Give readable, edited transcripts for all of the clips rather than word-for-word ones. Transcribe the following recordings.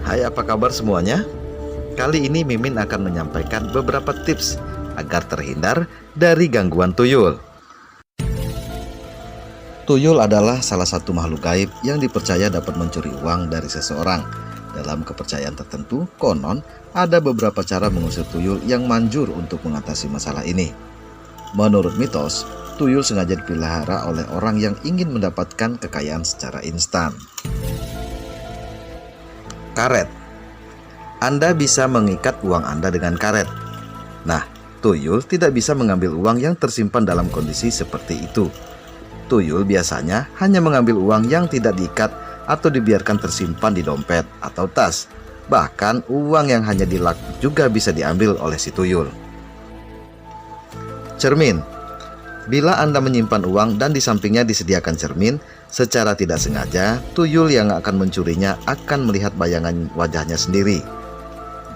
Hai, apa kabar semuanya? Kali ini Mimin akan menyampaikan beberapa tips agar terhindar dari gangguan tuyul. Tuyul adalah salah satu makhluk gaib yang dipercaya dapat mencuri uang dari seseorang. Dalam kepercayaan tertentu, konon ada beberapa cara mengusir tuyul yang manjur untuk mengatasi masalah ini. Menurut mitos, tuyul sengaja dipelihara oleh orang yang ingin mendapatkan kekayaan secara instan. Karet. Anda bisa mengikat uang Anda dengan karet. Nah, tuyul tidak bisa mengambil uang yang tersimpan dalam kondisi seperti itu. Tuyul biasanya hanya mengambil uang yang tidak diikat atau dibiarkan tersimpan di dompet atau tas. Bahkan uang yang hanya dilak juga bisa diambil oleh si tuyul. Cermin. Bila Anda menyimpan uang dan di sampingnya disediakan cermin, secara tidak sengaja, tuyul yang akan mencurinya akan melihat bayangan wajahnya sendiri.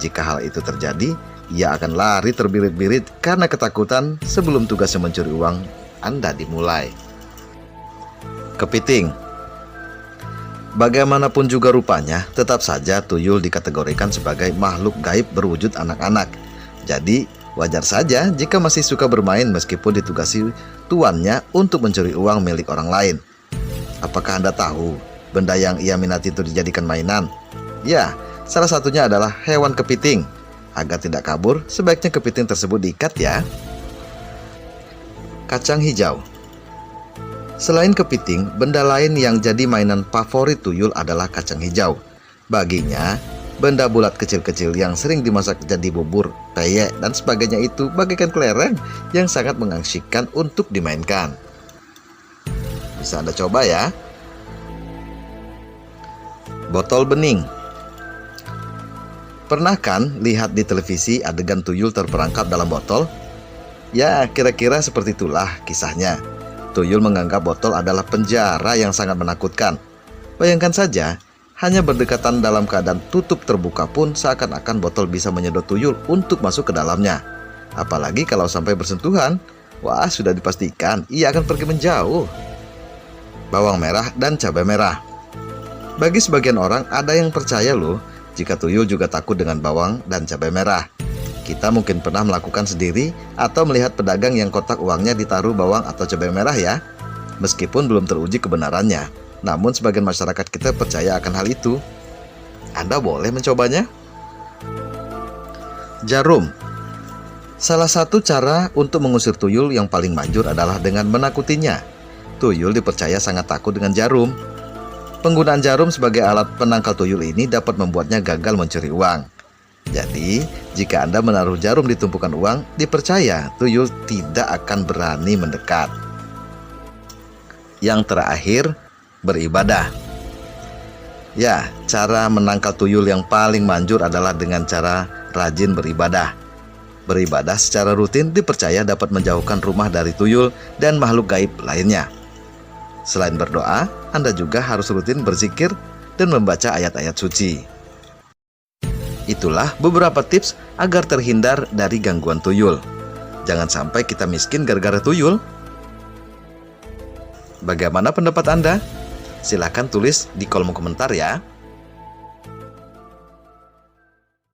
Jika hal itu terjadi, ia akan lari terbirit-birit karena ketakutan sebelum tugasnya mencuri uang Anda dimulai. Kepiting. Bagaimanapun juga rupanya, tetap saja tuyul dikategorikan sebagai makhluk gaib berwujud anak-anak. Jadi, wajar saja jika masih suka bermain meskipun ditugasi tuannya untuk mencuri uang milik orang lain. Apakah Anda tahu benda yang ia minati itu dijadikan mainan? Ya, salah satunya adalah hewan kepiting. Agar tidak kabur, sebaiknya kepiting tersebut diikat ya. Kacang hijau. Selain kepiting, benda lain yang jadi mainan favorit tuyul adalah kacang hijau. Baginya, benda bulat kecil-kecil yang sering dimasak jadi bubur, peyek, dan sebagainya itu bagaikan kelereng yang sangat mengasyikan untuk dimainkan. Bisa Anda coba ya. Botol bening. Pernah kan lihat di televisi adegan tuyul terperangkap dalam botol? Ya, kira-kira seperti itulah kisahnya. Tuyul menganggap botol adalah penjara yang sangat menakutkan. Bayangkan saja, hanya berdekatan dalam keadaan tutup terbuka pun seakan-akan botol bisa menyedot tuyul untuk masuk ke dalamnya. Apalagi kalau sampai bersentuhan, wah sudah dipastikan ia akan pergi menjauh. Bawang merah dan cabai merah. Bagi sebagian orang ada yang percaya loh, jika tuyul juga takut dengan bawang dan cabai merah. Kita mungkin pernah melakukan sendiri atau melihat pedagang yang kotak uangnya ditaruh bawang atau cabai merah ya. Meskipun belum teruji kebenarannya, namun sebagian masyarakat kita percaya akan hal itu. Anda boleh mencobanya. Jarum. Salah satu cara untuk mengusir tuyul yang paling manjur adalah dengan menakutinya. Tuyul dipercaya sangat takut dengan jarum. Penggunaan jarum sebagai alat penangkal tuyul ini dapat membuatnya gagal mencuri uang. Jadi, jika Anda menaruh jarum di tumpukan uang, dipercaya tuyul tidak akan berani mendekat. Yang terakhir, beribadah. Ya, cara menangkal tuyul yang paling manjur adalah dengan cara rajin beribadah. Beribadah secara rutin dipercaya dapat menjauhkan rumah dari tuyul dan makhluk gaib lainnya. Selain berdoa, Anda juga harus rutin berzikir dan membaca ayat-ayat suci. Itulah beberapa tips agar terhindar dari gangguan tuyul. Jangan sampai kita miskin gara-gara tuyul. Bagaimana pendapat Anda? Silahkan tulis di kolom komentar ya.